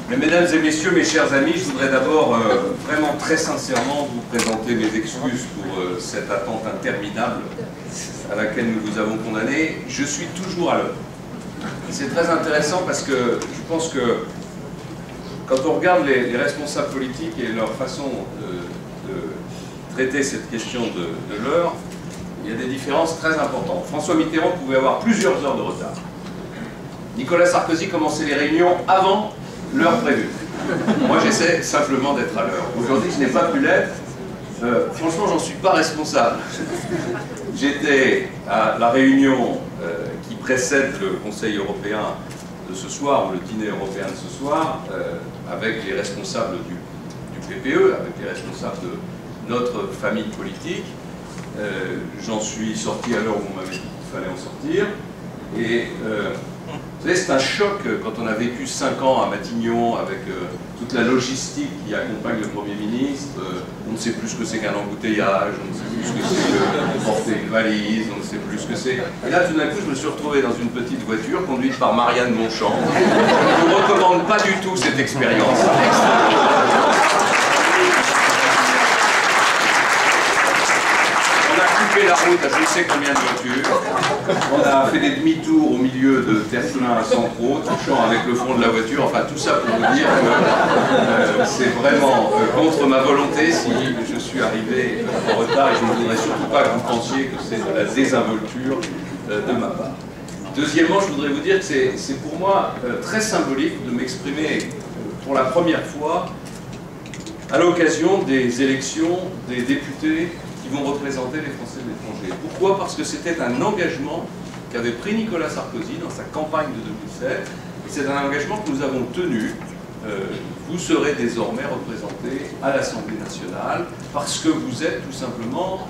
Mais mesdames et messieurs, mes chers amis, je voudrais d'abord vraiment très sincèrement vous présenter mes excuses pour cette attente interminable à laquelle nous vous avons condamné. Je suis toujours à l'heure. C'est très intéressant parce que je pense que quand on regarde les responsables politiques et leur façon de traiter cette question de l'heure, il y a des différences très importantes. François Mitterrand pouvait avoir plusieurs heures de retard. Nicolas Sarkozy commençait les réunions avant l'heure prévue. Moi, j'essaie simplement d'être à l'heure. Aujourd'hui, je n'ai pas pu l'être. Franchement, j'en suis pas responsable. J'étais à la réunion qui précède le Conseil européen de ce soir, ou le dîner européen de ce soir, avec les responsables du PPE, avec les responsables de notre famille politique. J'en suis sorti à l'heure où on m'avait dit qu'il fallait en sortir. Et vous savez, c'est un choc quand on a vécu 5 ans à Matignon avec toute la logistique qui accompagne le Premier ministre. On ne sait plus ce que c'est qu'un embouteillage, on ne sait plus ce que c'est que porter une valise, on ne sait plus ce que c'est. Et là, tout d'un coup, je me suis retrouvé dans une petite voiture conduite par Marianne Monchamp. Je ne vous recommande pas du tout cette expérience. La route à je ne sais combien de voitures. On a fait des demi-tours au milieu de terre-plein centraux, touchant avec le fond de la voiture. Enfin, tout ça pour vous dire que c'est vraiment contre ma volonté si je suis arrivé en retard et je ne voudrais surtout pas que vous pensiez que c'est de la désinvolture de ma part. Deuxièmement, je voudrais vous dire que c'est pour moi très symbolique de m'exprimer pour la première fois à l'occasion des élections des députés qui vont représenter les Français de l'étranger. Pourquoi? Parce que c'était un engagement qu'avait pris Nicolas Sarkozy dans sa campagne de 2007. Et c'est un engagement que nous avons tenu. Vous serez désormais représentés à l'Assemblée nationale parce que vous êtes tout simplement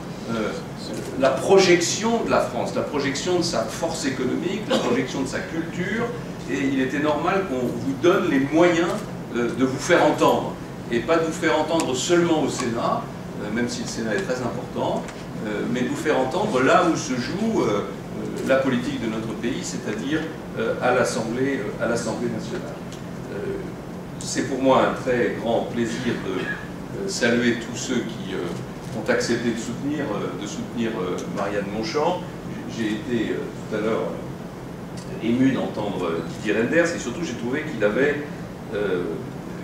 la projection de la France, la projection de sa force économique, la projection de sa culture. Et il était normal qu'on vous donne les moyens de vous faire entendre. Et pas de vous faire entendre seulement au Sénat, même si le Sénat est très important, mais de vous faire entendre là où se joue la politique de notre pays, c'est-à-dire à l'Assemblée nationale. C'est pour moi un très grand plaisir de saluer tous ceux qui ont accepté de soutenir Marianne Monchamp. J'ai été tout à l'heure ému d'entendre Didier Reynders, et surtout j'ai trouvé qu'il avait,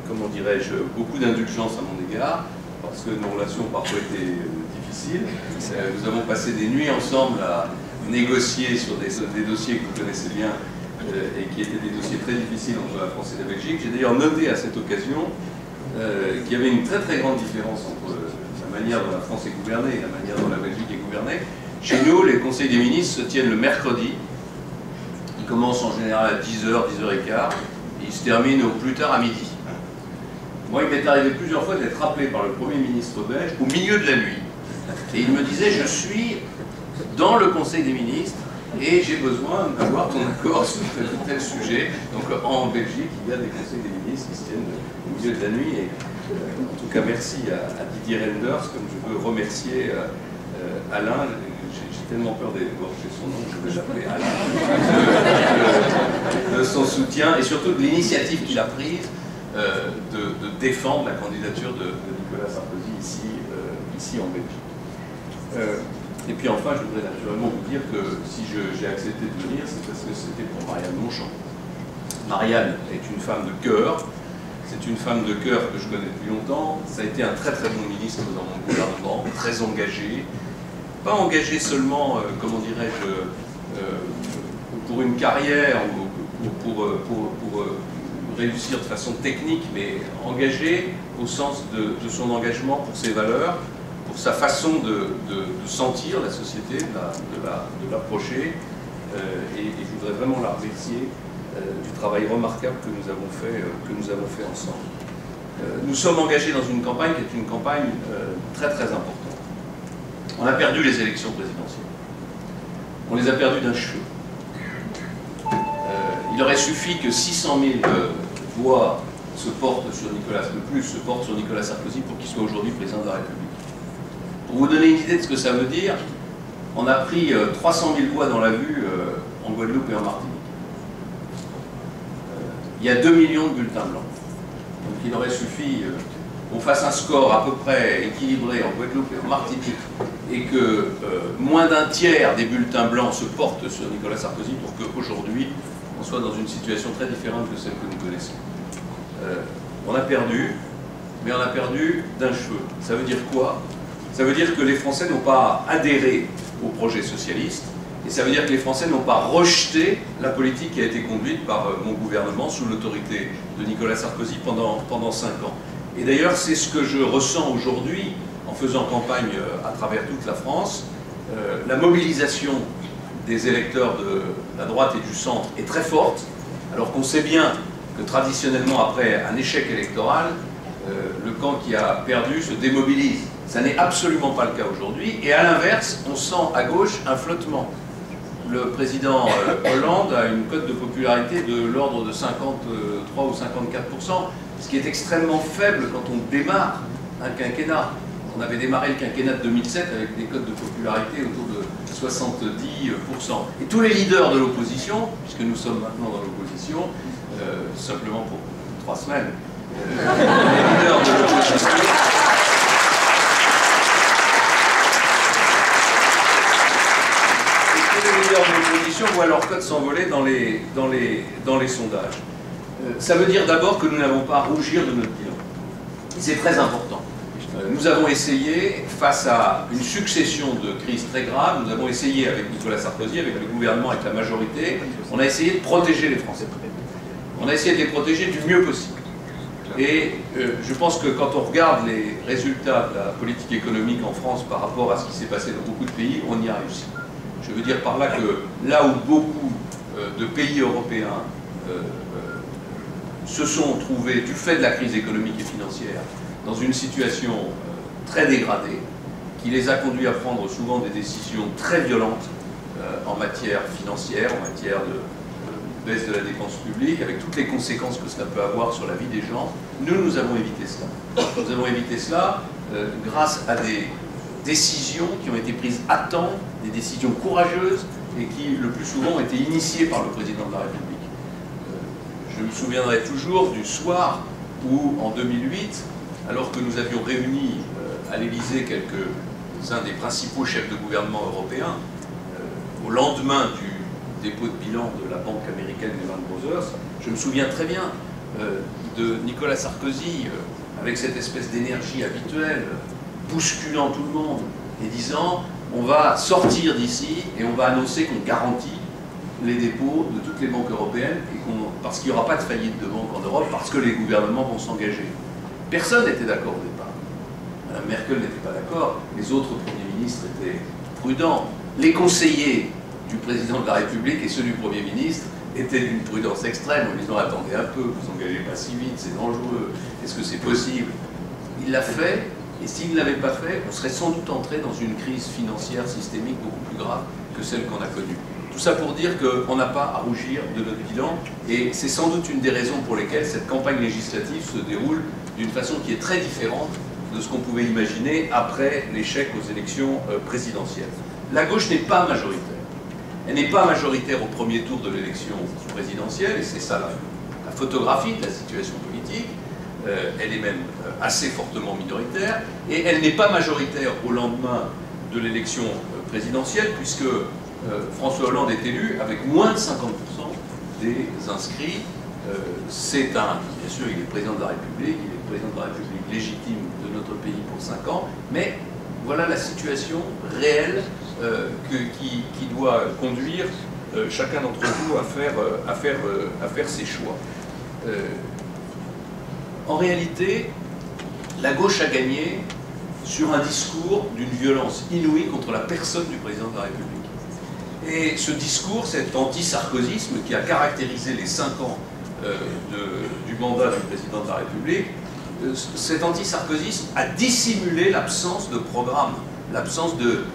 comment dirais-je, beaucoup d'indulgence à mon égard, parce que nos relations parfois étaient difficiles. Nous avons passé des nuits ensemble à négocier sur des dossiers que vous connaissez bien et qui étaient des dossiers très difficiles entre la France et la Belgique. J'ai d'ailleurs noté à cette occasion qu'il y avait une très très grande différence entre la manière dont la France est gouvernée et la manière dont la Belgique est gouvernée. Chez nous, les conseils des ministres se tiennent le mercredi. Ils commencent en général à 10h, 10h15 et ils se terminent au plus tard à midi. Moi, il m'est arrivé plusieurs fois d'être rappelé par le Premier ministre belge au milieu de la nuit. Et il me disait, je suis dans le Conseil des ministres et j'ai besoin d'avoir ton accord sur tel ou tel sujet. Donc en Belgique, il y a des conseils des ministres qui se tiennent au milieu de la nuit. Et en tout cas, merci à Didier Reynders, comme je veux remercier Alain. J'ai tellement peur d'écorcher son nom, je vais l'appeler Alain, de son soutien et surtout de l'initiative qu'il a prise de défendre la candidature de Nicolas Sarkozy ici en Belgique. Et puis enfin, je voudrais naturellement vous dire que si j'ai accepté de venir, c'est parce que c'était pour Marianne Monchamp. Marianne est une femme de cœur, c'est une femme de cœur que je connais depuis longtemps, ça a été un très très bon ministre dans mon gouvernement, très engagé, pas engagé seulement, comment dirais-je, pour une carrière ou pour réussir de façon technique, mais engagé au sens de son engagement pour ses valeurs, pour sa façon de sentir la société, de l'approcher. Et je voudrais vraiment la remercier du travail remarquable que nous avons fait ensemble. Nous sommes engagés dans une campagne qui est une campagne très très importante. On a perdu les élections présidentielles. On les a perdues d'un cheveu. Il aurait suffi que 600 000 voix se portent sur Nicolas Sarkozy pour qu'il soit aujourd'hui président de la République. Pour vous donner une idée de ce que ça veut dire, on a pris 300 000 voix dans la vue en Guadeloupe et en Martinique. Il y a 2 millions de bulletins blancs. qu'il aurait suffi qu'on fasse un score à peu près équilibré en Guadeloupe et en Martinique, et que moins d'un tiers des bulletins blancs se portent sur Nicolas Sarkozy pour qu'aujourd'hui on soit dans une situation très différente que celle que nous connaissons. On a perdu, mais on a perdu d'un cheveu. Ça veut dire quoi? Ça veut dire que les Français n'ont pas adhéré au projet socialiste, et ça veut dire que les Français n'ont pas rejeté la politique qui a été conduite par mon gouvernement sous l'autorité de Nicolas Sarkozy pendant 5 ans. Et d'ailleurs, c'est ce que je ressens aujourd'hui en faisant campagne à travers toute la France. La mobilisation des électeurs de la droite et du centre est très forte, alors qu'on sait bien que traditionnellement, après un échec électoral, le camp qui a perdu se démobilise. Ça n'est absolument pas le cas aujourd'hui, et à l'inverse, on sent à gauche un flottement. Le président Hollande a une cote de popularité de l'ordre de 53 ou 54%, ce qui est extrêmement faible quand on démarre un quinquennat. On avait démarré le quinquennat de 2007 avec des cotes de popularité autour de 70%. Et tous les leaders de l'opposition, puisque nous sommes maintenant dans l'opposition, simplement pour 3 semaines, les leaders de l'opposition... Les leaders de l'opposition voient leur cote s'envoler dans les sondages. Ça veut dire d'abord que nous n'avons pas à rougir de notre bilan. C'est très important. Nous avons essayé, face à une succession de crises très graves, nous avons essayé avec Nicolas Sarkozy, avec le gouvernement, avec la majorité, on a essayé de protéger les Français. On a essayé de les protéger du mieux possible. Et je pense que quand on regarde les résultats de la politique économique en France par rapport à ce qui s'est passé dans beaucoup de pays, on y a réussi. Je veux dire par là que là où beaucoup de pays européens se sont trouvés, du fait de la crise économique et financière, dans une situation très dégradée, qui les a conduits à prendre souvent des décisions très violentes en matière financière, en matière de baisse de la dépense publique, avec toutes les conséquences que cela peut avoir sur la vie des gens, nous avons évité cela. Nous avons évité cela grâce à des décisions qui ont été prises à temps, des décisions courageuses et qui, le plus souvent, ont été initiées par le président de la République. Je me souviendrai toujours du soir où, en 2008, alors que nous avions réuni à l'Élysée quelques-uns des principaux chefs de gouvernement européens, au lendemain du dépôt de bilan de la banque américaine Lehman Brothers, je me souviens très bien de Nicolas Sarkozy, avec cette espèce d'énergie habituelle, bousculant tout le monde et disant on va sortir d'ici et on va annoncer qu'on garantit les dépôts de toutes les banques européennes et parce qu'il n'y aura pas de faillite de banque en Europe, parce que les gouvernements vont s'engager. Personne n'était d'accord au départ. Madame Merkel n'était pas d'accord, les autres premiers ministres étaient prudents. Les conseillers du président de la République et ceux du Premier ministre étaient d'une prudence extrême en disant attendez un peu, vous engagez pas si vite, c'est dangereux, est-ce que c'est possible? Il l'a fait. Et s'il ne l'avait pas fait, on serait sans doute entré dans une crise financière systémique beaucoup plus grave que celle qu'on a connue. Tout ça pour dire qu'on n'a pas à rougir de notre bilan, et c'est sans doute une des raisons pour lesquelles cette campagne législative se déroule d'une façon qui est très différente de ce qu'on pouvait imaginer après l'échec aux élections présidentielles. La gauche n'est pas majoritaire. Elle n'est pas majoritaire au premier tour de l'élection présidentielle, et c'est ça la photographie de la situation politique. Elle est même assez fortement minoritaire, et elle n'est pas majoritaire au lendemain de l'élection présidentielle, puisque François Hollande est élu avec moins de 50% des inscrits. Bien sûr, il est président de la République, il est président de la République légitime de notre pays pour 5 ans, mais voilà la situation réelle qui doit conduire chacun d'entre vous à faire ses choix. En réalité, la gauche a gagné sur un discours d'une violence inouïe contre la personne du président de la République. Et ce discours, cet anti-sarkozysme qui a caractérisé les 5 ans du mandat du président de la République, cet anti-sarkozysme a dissimulé l'absence de programme, l'absence de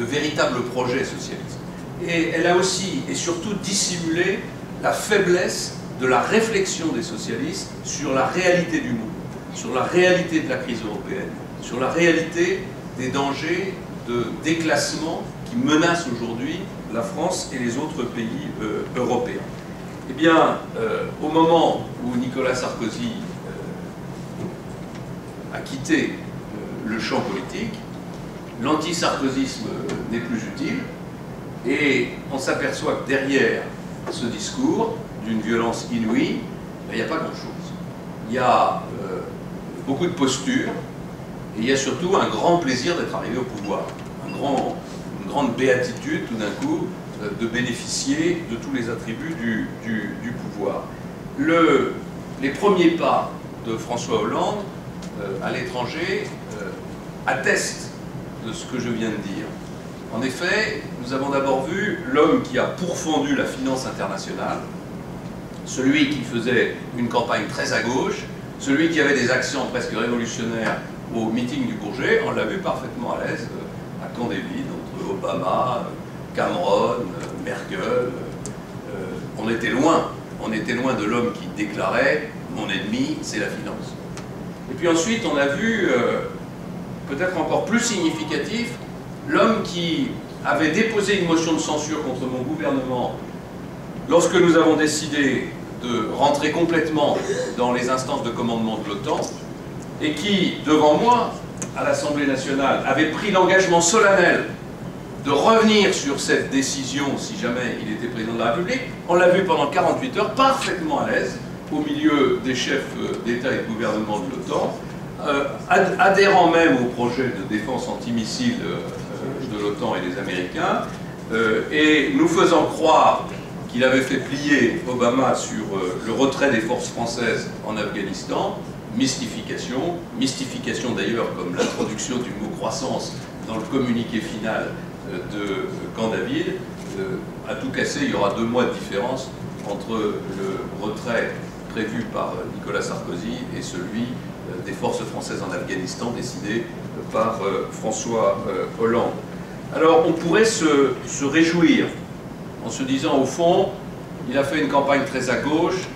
véritable projet socialiste. Et elle a aussi et surtout dissimulé la faiblesse de la réflexion des socialistes sur la réalité du monde, sur la réalité de la crise européenne, sur la réalité des dangers de déclassement qui menacent aujourd'hui la France et les autres pays européens. Eh bien, au moment où Nicolas Sarkozy a quitté le champ politique, l'anti-sarkozysme n'est plus utile, et on s'aperçoit que derrière ce discours d'une violence inouïe, il n'y a pas grand-chose. Il y a beaucoup de postures, et il y a surtout un grand plaisir d'être arrivé au pouvoir, une grande béatitude tout d'un coup de bénéficier de tous les attributs du pouvoir. Les premiers pas de François Hollande à l'étranger attestent de ce que je viens de dire. En effet, nous avons d'abord vu l'homme qui a pourfendu la finance internationale, celui qui faisait une campagne très à gauche, celui qui avait des accents presque révolutionnaires au meeting du Bourget. On l'a vu parfaitement à l'aise à Camp David, entre Obama, Cameron, Merkel. On était loin de l'homme qui déclarait « mon ennemi, c'est la finance ». Et puis ensuite, on a vu, peut-être encore plus significatif, l'homme qui avait déposé une motion de censure contre mon gouvernement lorsque nous avons décidé de rentrer complètement dans les instances de commandement de l'OTAN, et qui, devant moi, à l'Assemblée nationale, avait pris l'engagement solennel de revenir sur cette décision si jamais il était président de la République. On l'a vu pendant 48 heures, parfaitement à l'aise, au milieu des chefs d'État et de gouvernement de l'OTAN, adhérant même au projet de défense antimissile de l'OTAN et des Américains, et nous faisant croire qu'il avait fait plier Obama sur le retrait des forces françaises en Afghanistan. Mystification d'ailleurs comme l'introduction du mot croissance dans le communiqué final de Camp David. À tout casser, il y aura 2 mois de différence entre le retrait prévu par Nicolas Sarkozy et celui des forces françaises en Afghanistan décidé par François Hollande. Alors on pourrait se réjouir en se disant au fond, il a fait une campagne très à gauche,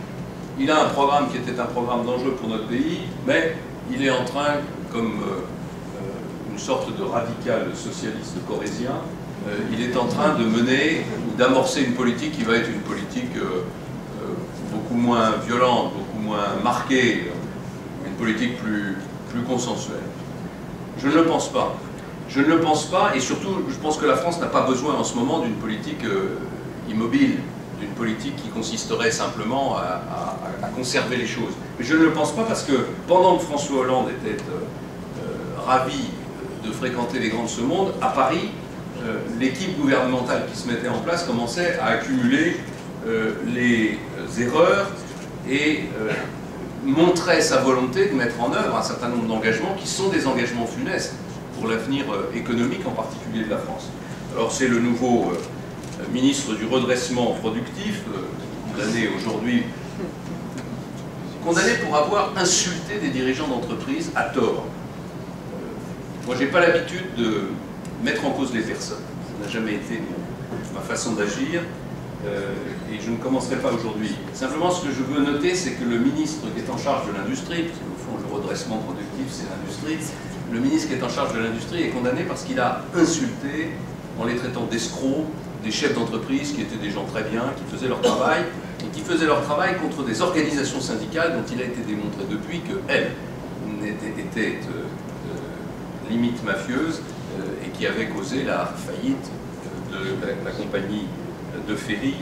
il a un programme qui était un programme dangereux pour notre pays, mais il est en train, comme une sorte de radical socialiste corrézien, il est en train de mener ou d'amorcer une politique qui va être une politique beaucoup moins violente, beaucoup moins marquée, une politique plus consensuelle. Je ne le pense pas. Je ne le pense pas, et surtout, je pense que la France n'a pas besoin en ce moment d'une politique immobile, d'une politique qui consisterait simplement à conserver les choses. Mais je ne le pense pas parce que pendant que François Hollande était ravi de fréquenter les grands de ce monde, à Paris, l'équipe gouvernementale qui se mettait en place commençait à accumuler les erreurs et montrait sa volonté de mettre en œuvre un certain nombre d'engagements qui sont des engagements funestes pour l'avenir économique, en particulier de la France. Alors c'est le nouveau ministre du redressement productif, condamné aujourd'hui, condamné pour avoir insulté des dirigeants d'entreprise à tort. Moi, j'ai pas l'habitude de mettre en cause les personnes. Ça n'a jamais été ma façon d'agir, et je ne commencerai pas aujourd'hui. Simplement, ce que je veux noter, c'est que le ministre qui est en charge de l'industrie, parce qu'au fond, le redressement productif, c'est l'industrie, le ministre qui est en charge de l'industrie est condamné parce qu'il a insulté, en les traitant d'escrocs, des chefs d'entreprise qui étaient des gens très bien, qui faisaient leur travail, et qui faisaient leur travail contre des organisations syndicales dont il a été démontré depuis qu'elles étaient limite mafieuses et qui avaient causé la faillite de la compagnie de ferry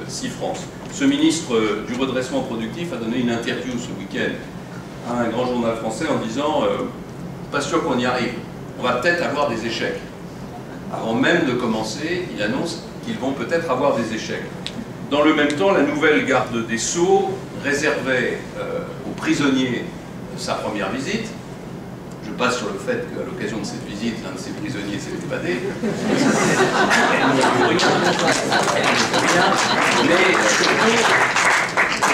SeaFrance. Ce ministre du redressement productif a donné une interview ce week-end à un grand journal français en disant pas sûr qu'on y arrive, on va peut-être avoir des échecs. Avant même de commencer, il annonce qu'ils vont peut-être avoir des échecs. Dans le même temps, la nouvelle garde des Sceaux réservait aux prisonniers sa première visite. Je passe sur le fait qu'à l'occasion de cette visite, l'un de ces prisonniers s'est évadé. Mais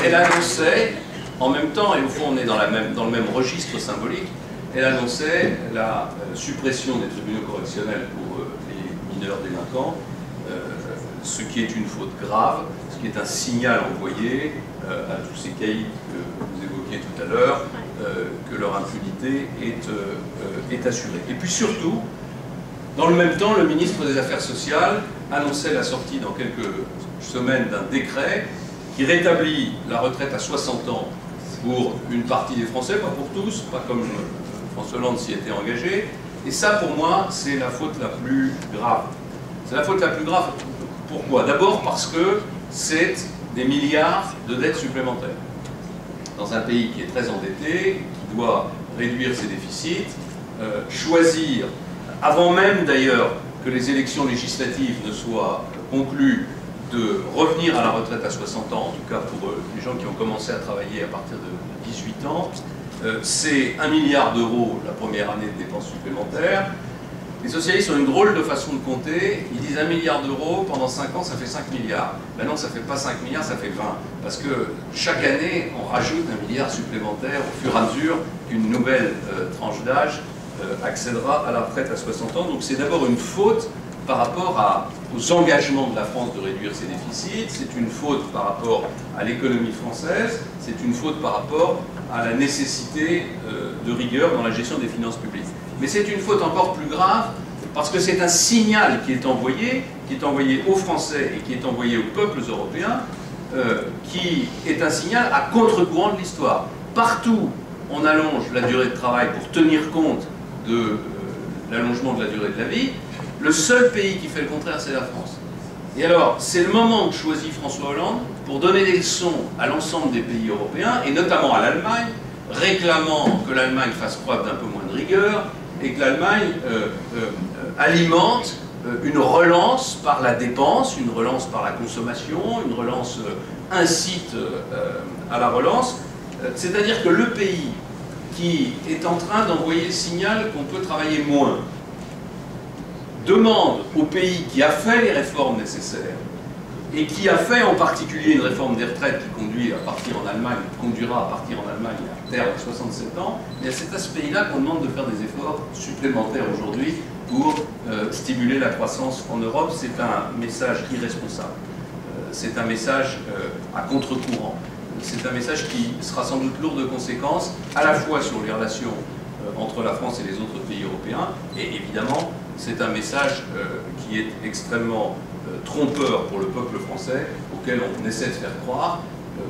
elle annonçait, en même temps, et au fond on est dans le même registre symbolique, elle annonçait la suppression des tribunaux correctionnels pour les mineurs délinquants, ce qui est une faute grave, ce qui est un signal envoyé à tous ces caïds que vous évoquiez tout à l'heure, que leur impunité est assurée. Et puis surtout, dans le même temps, le ministre des Affaires sociales annonçait la sortie dans quelques semaines d'un décret qui rétablit la retraite à 60 ans pour une partie des Français, pas pour tous, pas comme François Hollande s'y était engagé. Et ça, pour moi, c'est la faute la plus grave. C'est la faute la plus grave. Pourquoi? D'abord parce que c'est des milliards de dettes supplémentaires. Dans un pays qui est très endetté, qui doit réduire ses déficits, choisir, avant même d'ailleurs que les élections législatives ne soient conclues, de revenir à la retraite à 60 ans, en tout cas pour les gens qui ont commencé à travailler à partir de 18 ans, c'est 1 milliard d'euros la première année de dépenses supplémentaires. Les socialistes ont une drôle de façon de compter. Ils disent 1 milliard d'euros, pendant 5 ans, ça fait 5 milliards. Ben non, ça ne fait pas 5 milliards, ça fait 20. Parce que chaque année, on rajoute 1 milliard supplémentaire au fur et à mesure qu'une nouvelle tranche d'âge accédera à la retraite à 60 ans. Donc c'est d'abord une faute par rapport aux engagements de la France de réduire ses déficits, c'est une faute par rapport à l'économie française, c'est une faute par rapport à la nécessité de rigueur dans la gestion des finances publiques. Mais c'est une faute encore plus grave parce que c'est un signal qui est envoyé aux Français et qui est envoyé aux peuples européens, qui est un signal à contre-courant de l'histoire. Partout, on allonge la durée de travail pour tenir compte de l'allongement de la durée de la vie. Le seul pays qui fait le contraire, c'est la France. Et alors, c'est le moment que choisit François Hollande pour donner des leçons à l'ensemble des pays européens, et notamment à l'Allemagne, réclamant que l'Allemagne fasse preuve d'un peu moins de rigueur, et que l'Allemagne alimente une relance par la dépense, une relance par la consommation, une relance incite à la relance. C'est-à-dire que le pays qui est en train d'envoyer le signal qu'on peut travailler moins, demande au pays qui a fait les réformes nécessaires et qui a fait en particulier une réforme des retraites qui conduira à partir en Allemagne à terme à 67 ans, et c'est à ce pays-là qu'on demande de faire des efforts supplémentaires aujourd'hui pour stimuler la croissance en Europe. C'est un message irresponsable, c'est un message à contre-courant, c'est un message qui sera sans doute lourd de conséquences à la fois sur les relations entre la France et les autres pays européens, et évidemment c'est un message qui est extrêmement trompeur pour le peuple français, auquel on essaie de faire croire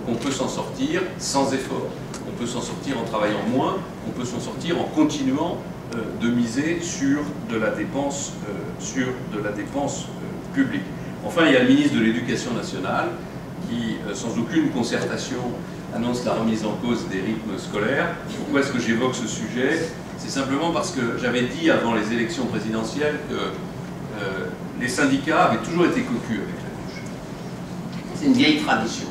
qu'on peut s'en sortir sans effort, qu'on peut s'en sortir en travaillant moins, qu'on peut s'en sortir en continuant de miser sur de la dépense, publique. Enfin, il y a le ministre de l'Éducation nationale qui, sans aucune concertation, annonce la remise en cause des rythmes scolaires. Pourquoi est-ce que j'évoque ce sujet? C'est simplement parce que j'avais dit avant les élections présidentielles que les syndicats avaient toujours été cocus avec la gauche. C'est une vieille tradition.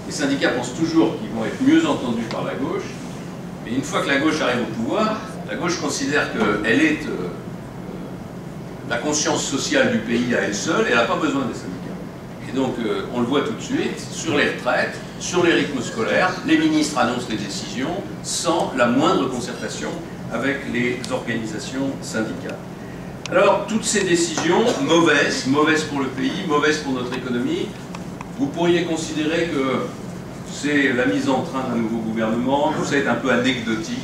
Les syndicats pensent toujours qu'ils vont être mieux entendus par la gauche, mais une fois que la gauche arrive au pouvoir, la gauche considère qu'elle est la conscience sociale du pays à elle seule, et elle n'a pas besoin des syndicats. Et donc, on le voit tout de suite, sur les retraites, sur les rythmes scolaires, les ministres annoncent les décisions sans la moindre concertation avec les organisations syndicales. Alors, toutes ces décisions, mauvaises pour le pays, mauvaises pour notre économie, vous pourriez considérer que c'est la mise en train d'un nouveau gouvernement, que ça est un peu anecdotique,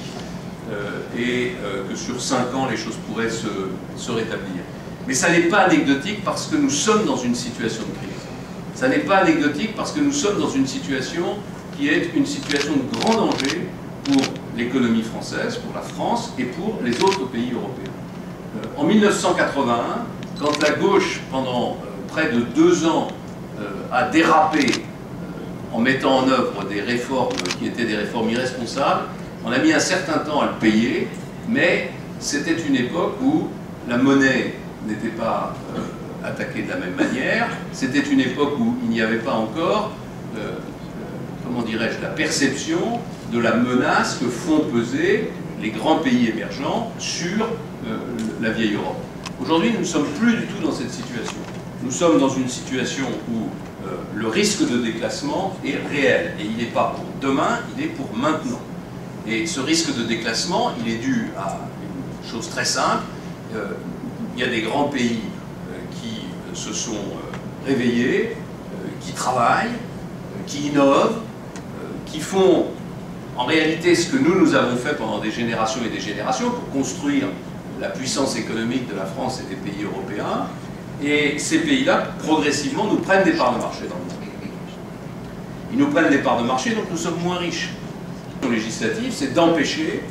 et que sur 5 ans, les choses pourraient se rétablir. Mais ça n'est pas anecdotique parce que nous sommes dans une situation de crise. Ça n'est pas anecdotique parce que nous sommes dans une situation qui est une situation de grand danger pour l'économie française, pour la France et pour les autres pays européens. En 1981, quand la gauche, pendant près de 2 ans, a dérapé en mettant en œuvre des réformes qui étaient des réformes irresponsables, on a mis un certain temps à le payer, mais c'était une époque où la monnaie n'était pas attaquée de la même manière, c'était une époque où il n'y avait pas encore, comment dirais-je, la perception de la menace que font peser les grands pays émergents sur la vieille Europe. Aujourd'hui, nous ne sommes plus du tout dans cette situation. Nous sommes dans une situation où le risque de déclassement est réel, et il n'est pas pour demain, il est pour maintenant. Et ce risque de déclassement, il est dû à une chose très simple. Il y a des grands pays qui se sont réveillés, qui travaillent, qui innovent, qui font en réalité ce que nous avons fait pendant des générations et des générations pour construire la puissance économique de la France et des pays européens. Et ces pays-là, progressivement, nous prennent des parts de marché dans le monde. Ils nous prennent des parts de marché, donc nous sommes moins riches. La législative, c'est d'empêcher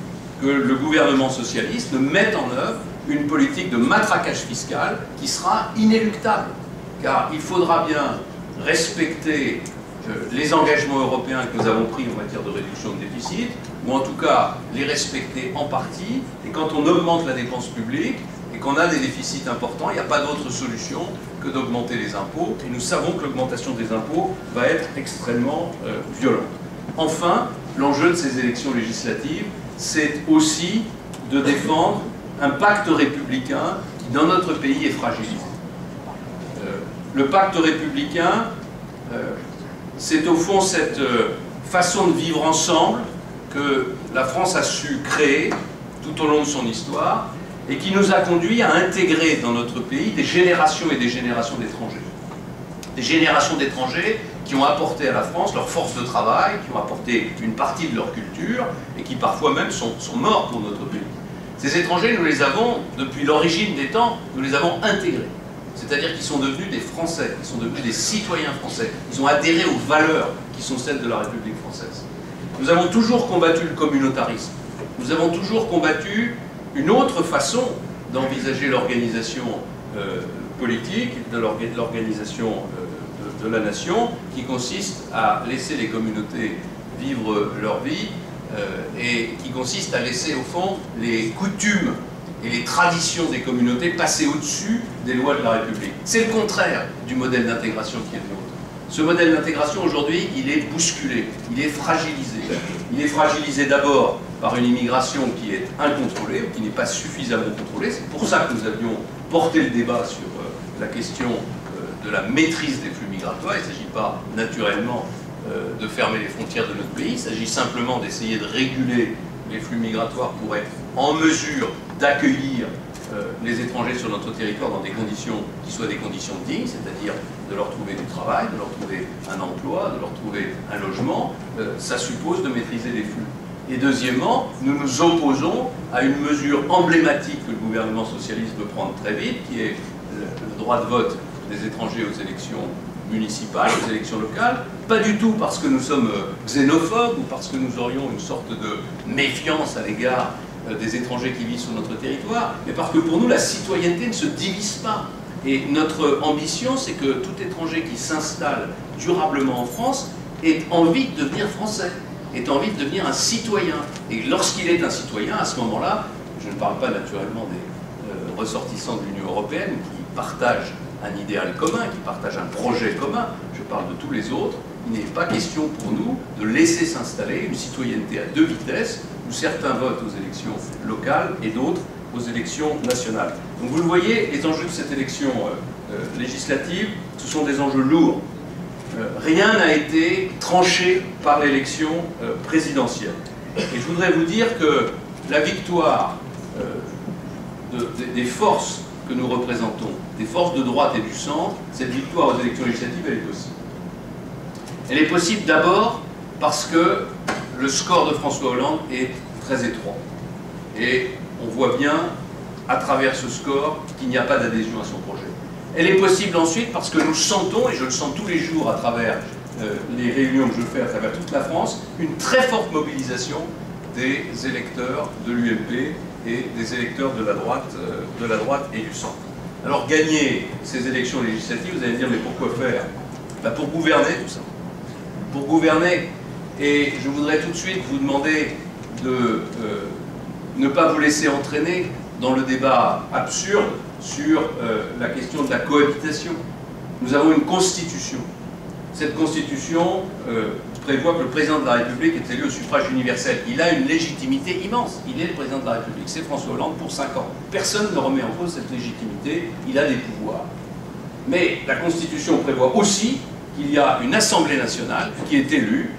que le gouvernement socialiste ne mette en œuvre une politique de matraquage fiscal qui sera inéluctable. Car il faudra bien respecter les engagements européens que nous avons pris en matière de réduction de déficit, ou en tout cas les respecter en partie, et quand on augmente la dépense publique et qu'on a des déficits importants, il n'y a pas d'autre solution que d'augmenter les impôts, et nous savons que l'augmentation des impôts va être extrêmement violente. Enfin, l'enjeu de ces élections législatives, c'est aussi de défendre un pacte républicain qui, dans notre pays, est fragilisé. Le pacte républicain, c'est au fond cette façon de vivre ensemble que la France a su créer tout au long de son histoire et qui nous a conduit à intégrer dans notre pays des générations et des générations d'étrangers. Des générations d'étrangers qui ont apporté à la France leur force de travail, qui ont apporté une partie de leur culture et qui parfois même sont morts pour notre pays. Ces étrangers, nous les avons, depuis l'origine des temps, nous les avons intégrés. C'est-à-dire qu'ils sont devenus des Français, ils sont devenus des citoyens français. Ils ont adhéré aux valeurs qui sont celles de la République française. Nous avons toujours combattu le communautarisme. Nous avons toujours combattu une autre façon d'envisager l'organisation politique, de l'organisation de la nation, qui consiste à laisser les communautés vivre leur vie et qui consiste à laisser au fond les coutumes et les traditions des communautés passer au-dessus des lois de la République. C'est le contraire du modèle d'intégration qui est le nôtre. Ce modèle d'intégration, aujourd'hui, il est bousculé, il est fragilisé. Il est fragilisé d'abord par une immigration qui est incontrôlée, ou qui n'est pas suffisamment contrôlée. C'est pour ça que nous avions porté le débat sur la question de la maîtrise des flux migratoires. Il ne s'agit pas, naturellement, de fermer les frontières de notre pays. Il s'agit simplement d'essayer de réguler les flux migratoires pour être en mesure d'accueillir les étrangers sur notre territoire dans des conditions qui soient des conditions dignes, c'est-à-dire de leur trouver du travail, de leur trouver un emploi, de leur trouver un logement. Ça suppose de maîtriser les flux. Et deuxièmement, nous nous opposons à une mesure emblématique que le gouvernement socialiste veut prendre très vite, qui est le droit de vote des étrangers aux élections municipales, aux élections locales, pas du tout parce que nous sommes xénophobes ou parce que nous aurions une sorte de méfiance à l'égard des étrangers qui vivent sur notre territoire, mais parce que pour nous, la citoyenneté ne se divise pas. Et notre ambition, c'est que tout étranger qui s'installe durablement en France ait envie de devenir français, ait envie de devenir un citoyen. Et lorsqu'il est un citoyen, à ce moment-là, je ne parle pas naturellement des ressortissants de l'Union européenne qui partagent un idéal commun, qui partagent un projet commun, je parle de tous les autres, il n'est pas question pour nous de laisser s'installer une citoyenneté à deux vitesses, où certains votent aux élections locales et d'autres aux élections nationales. Donc vous le voyez, les enjeux de cette élection législative, ce sont des enjeux lourds. Rien n'a été tranché par l'élection présidentielle. Et je voudrais vous dire que la victoire des forces que nous représentons, des forces de droite et du centre, cette victoire aux élections législatives, elle est possible. Elle est possible d'abord parce que le score de François Hollande est très étroit. Et on voit bien, à travers ce score, qu'il n'y a pas d'adhésion à son projet. Elle est possible ensuite parce que nous sentons, et je le sens tous les jours à travers les réunions que je fais à travers toute la France, une très forte mobilisation des électeurs de l'UMP et des électeurs de la droite et du centre. Alors gagner ces élections législatives, vous allez me dire, mais pourquoi faire? Ben, pour gouverner tout ça. Pour gouverner. Et je voudrais tout de suite vous demander de ne pas vous laisser entraîner dans le débat absurde sur la question de la cohabitation. Nous avons une constitution. Cette constitution prévoit que le président de la République est élu au suffrage universel. Il a une légitimité immense. Il est le président de la République. C'est François Hollande pour 5 ans. Personne ne remet en cause cette légitimité. Il a des pouvoirs. Mais la constitution prévoit aussi qu'il y a une Assemblée nationale qui est élue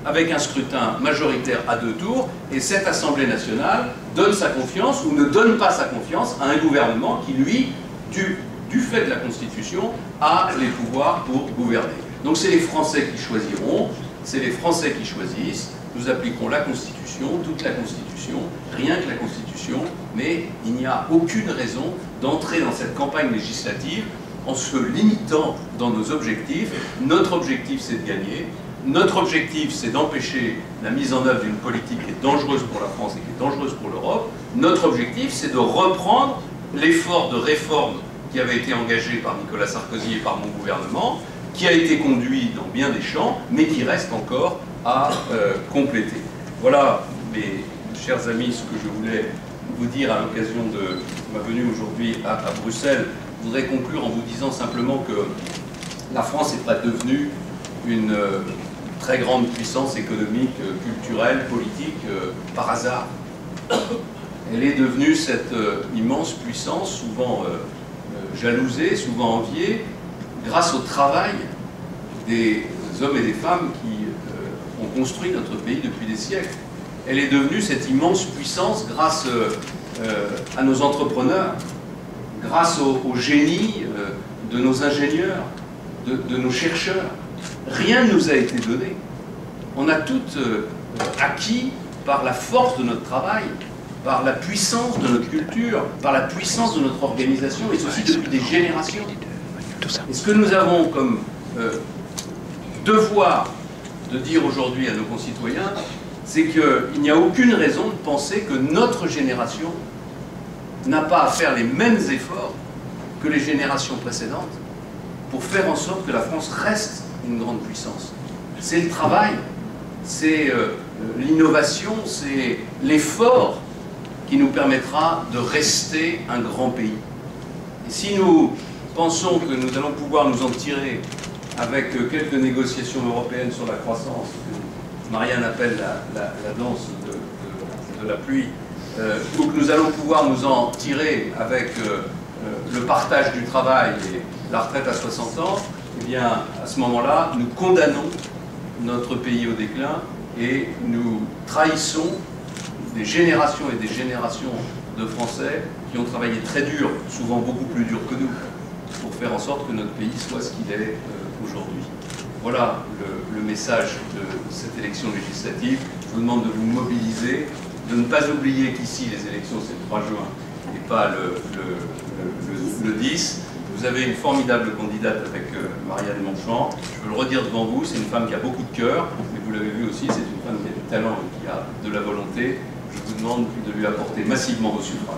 avec un scrutin majoritaire à 2 tours, et cette Assemblée nationale donne sa confiance ou ne donne pas sa confiance à un gouvernement qui, lui, du fait de la Constitution, a les pouvoirs pour gouverner. Donc c'est les Français qui choisiront, c'est les Français qui choisissent, nous appliquerons la Constitution, toute la Constitution, rien que la Constitution, mais il n'y a aucune raison d'entrer dans cette campagne législative en se limitant dans nos objectifs. Notre objectif, c'est de gagner. Notre objectif, c'est d'empêcher la mise en œuvre d'une politique qui est dangereuse pour la France et qui est dangereuse pour l'Europe. Notre objectif, c'est de reprendre l'effort de réforme qui avait été engagé par Nicolas Sarkozy et par mon gouvernement, qui a été conduit dans bien des champs, mais qui reste encore à compléter. Voilà, mes chers amis, ce que je voulais vous dire à l'occasion de ma venue aujourd'hui à Bruxelles. Je voudrais conclure en vous disant simplement que la France est devenue une très grande puissance économique, culturelle, politique, par hasard. Elle est devenue cette immense puissance, souvent jalousée, souvent enviée, grâce au travail des hommes et des femmes qui ont construit notre pays depuis des siècles. Elle est devenue cette immense puissance grâce à nos entrepreneurs, grâce au génie de nos ingénieurs, de nos chercheurs. Rien ne nous a été donné. On a tout acquis par la force de notre travail, par la puissance de notre culture, par la puissance de notre organisation, et ceci depuis des générations. Et ce que nous avons comme devoir de dire aujourd'hui à nos concitoyens, c'est qu'il n'y a aucune raison de penser que notre génération n'a pas à faire les mêmes efforts que les générations précédentes pour faire en sorte que la France reste une grande puissance. C'est le travail, c'est l'innovation, c'est l'effort qui nous permettra de rester un grand pays. Et si nous pensons que nous allons pouvoir nous en tirer avec quelques négociations européennes sur la croissance, que Marianne appelle la danse de la pluie, ou que nous allons pouvoir nous en tirer avec le partage du travail et la retraite à 60 ans, eh bien, à ce moment-là, nous condamnons notre pays au déclin et nous trahissons des générations et des générations de Français qui ont travaillé très dur, souvent beaucoup plus dur que nous, pour faire en sorte que notre pays soit ce qu'il est aujourd'hui. Voilà le message de cette élection législative. Je vous demande de vous mobiliser, de ne pas oublier qu'ici, les élections, c'est le 3 juin et pas le 10. Vous avez une formidable candidate avec Marianne Monchamp. Je veux le redire devant vous, c'est une femme qui a beaucoup de cœur, mais vous l'avez vu aussi, c'est une femme qui a du talent et qui a de la volonté. Je vous demande de lui apporter massivement vos suffrages.